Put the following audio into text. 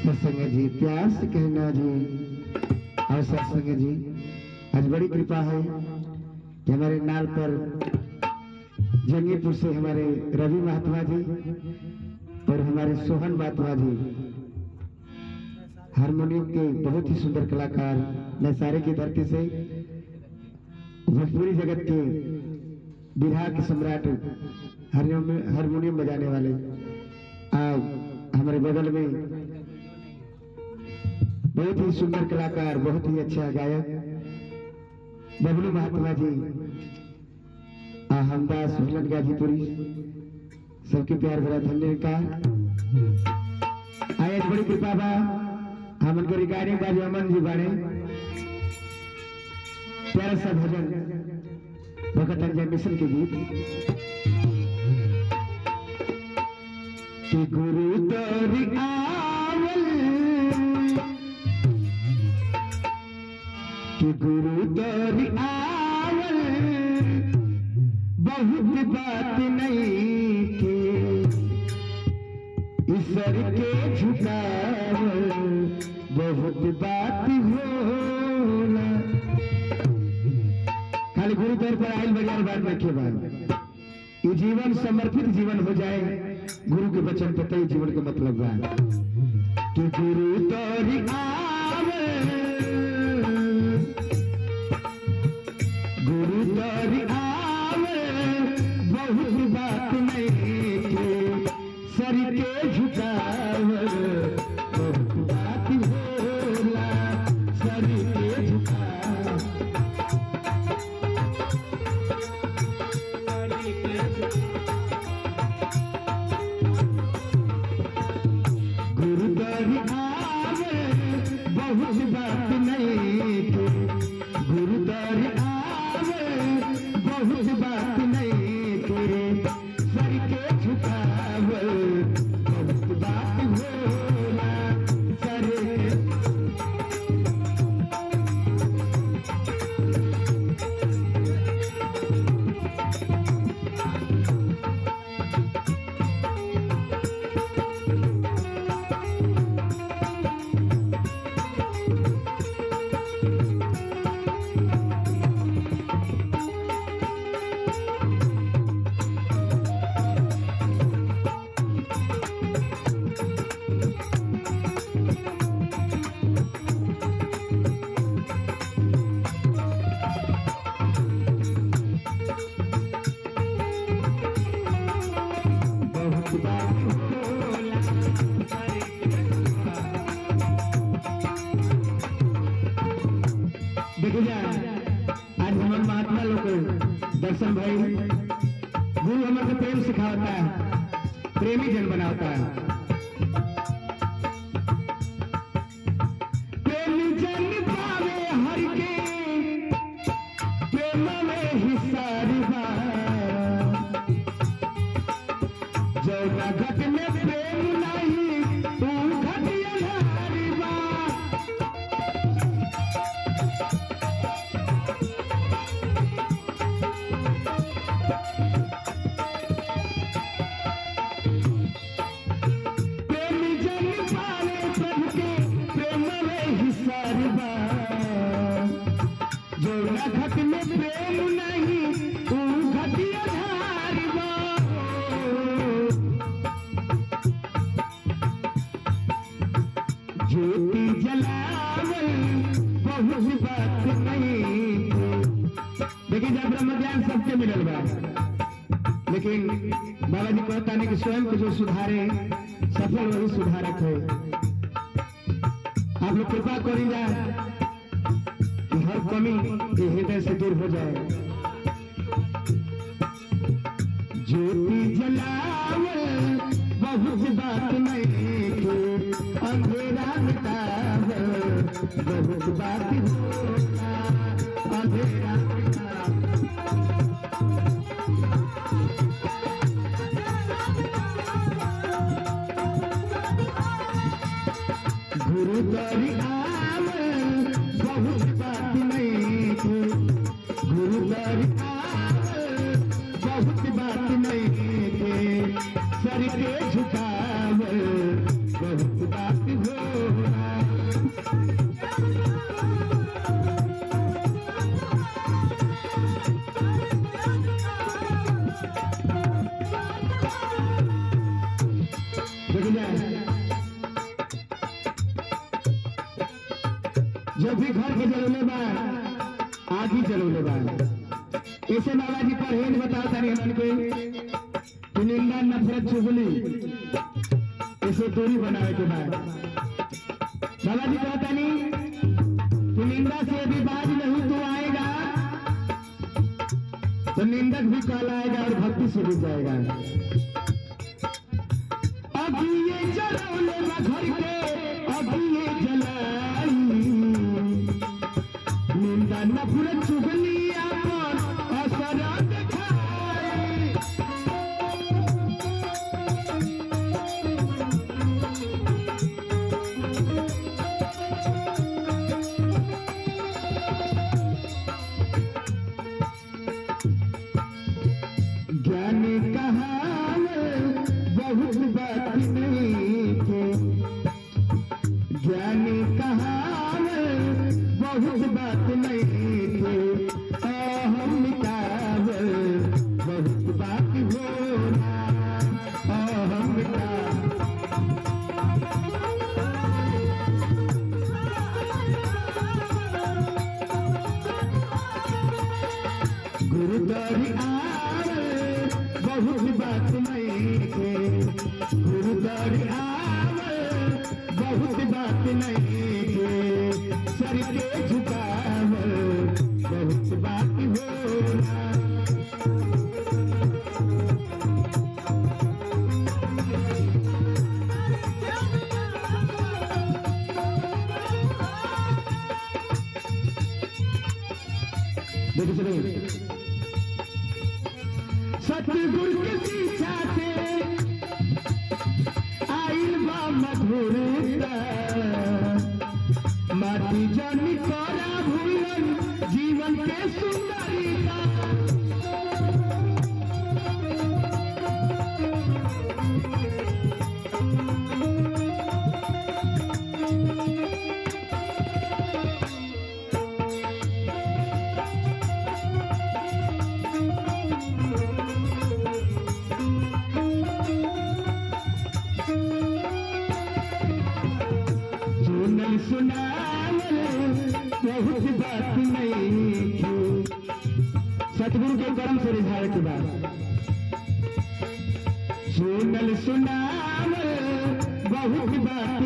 सत्संग जी, प्यार से कहना जी। और सत्संग जी, आज बड़ी कृपा है कि हमारे नाल पर जंगीपुर से हमारे रवि महात्मा जी और हमारे सोहन महात्मा जी हारमोनियम के बहुत ही सुंदर कलाकार, नैसारे की धरती से भोजपुरी जगत के बिरहा के सम्राट हारमोनियम बजाने वाले हमारे बगल में बहुत ही सुंदर कलाकार, बहुत ही अच्छा गायक बबलू महात्मा जी, हमदास हुलन गाजीपुरी, सबके प्यार भरा धन्यवाद। आज बड़ी कृपा बा हमन के रिकॉर्डिंग बाजू अमन जी बाड़े, प्यारा सा भजन भगत अंजय मिशन के गीत कि गुरु तोरी आवल, कि गुरु तोरी आवल बहुत बात नहीं के ईश्वर के झुकावल बहुत बात होला। खाली गुरु तौर पर आयल बढ़िया बात रखे बाद ये जीवन समर्पित जीवन हो जाए गुरु के वचन पे, तय जीवन का मतलब बा कि गुरु तोरी आवल, गुरु तोरी आवल बहुत बात नहीं के सर के झुकावल बहुत बात होला, सर के झुकावल गुरु तोरी आवल बहुत बात नहीं के, गुरु तोरी आवल बहुत बात नहीं के सर के झुकावल बहुत बात होला, सर आज हमारे महात्मा लोग दर्शन भाई गुरु हमारे प्रेम सिखावता है, प्रेमी जन बनाता है। प्रेमी जन पावे हर के प्रेम में हिस्सा रिबा, जौना घट में प्रेम नहीं तू घटिया रिबा। घट में प्रेम नहीं तू घटिया धारबा, ज्योति जलावल बहुत बात नहीं। देखिए जब ब्रह्म ज्ञान सबके मिलल बा, लेकिन बाबा जी कहता नहीं कि स्वयं को जो सुधारे सफल वही सुधारक है। आप लोग कृपा करी जाए हर कमी ये हृदय से दूर हो जाए। ज्योति जलावल बहुत बात नहीं के अंधेरा मिटावल बहुत बात होला, अंधेरा गुरु तोरी आवल बहुत बात नहीं के, गुरु तोरी आवल बहुत बात नहीं के सर के झुकावल बहुत बात हो। भैया जो भी घर के जरूरत बा आग ही जरूरत बा। ऐसे बाबा जी परहेज बताओ तारी हमन के कि निंदा नफरत चुगली इसे दूरी बनावे के बाद बाबा जी कहता नहीं कि निंदा से भी बाज नहीं तू आएगा तो निंदक भी कहलाएगा और भक्ति से भी जाएगा। अभी ये जलौले घर के अभी ये जलाई निंदा नफरत चुगली पर असर दिखाई। ज्ञान कहावत बहुत बात नहीं थे, ज्ञान कहावत बहुत बात नहीं थे, अहम मिटावत बहुत बात होना अहम गुरुद्वारी बहुत बात नहीं थे, गुरुद्वारी बहुत बात नहीं थे, सर के झुकाव बहुत बात होना। देखिए सतगुरु के शिक्षा से आइल बा मधुरता, माटी जानी करा भूलन जीवन के सुंदरता। सुनावल बहुत बात नहीं थी, सतगुरु के कर्म से रिझावे के बाद सुनल सुनावल बहुत बात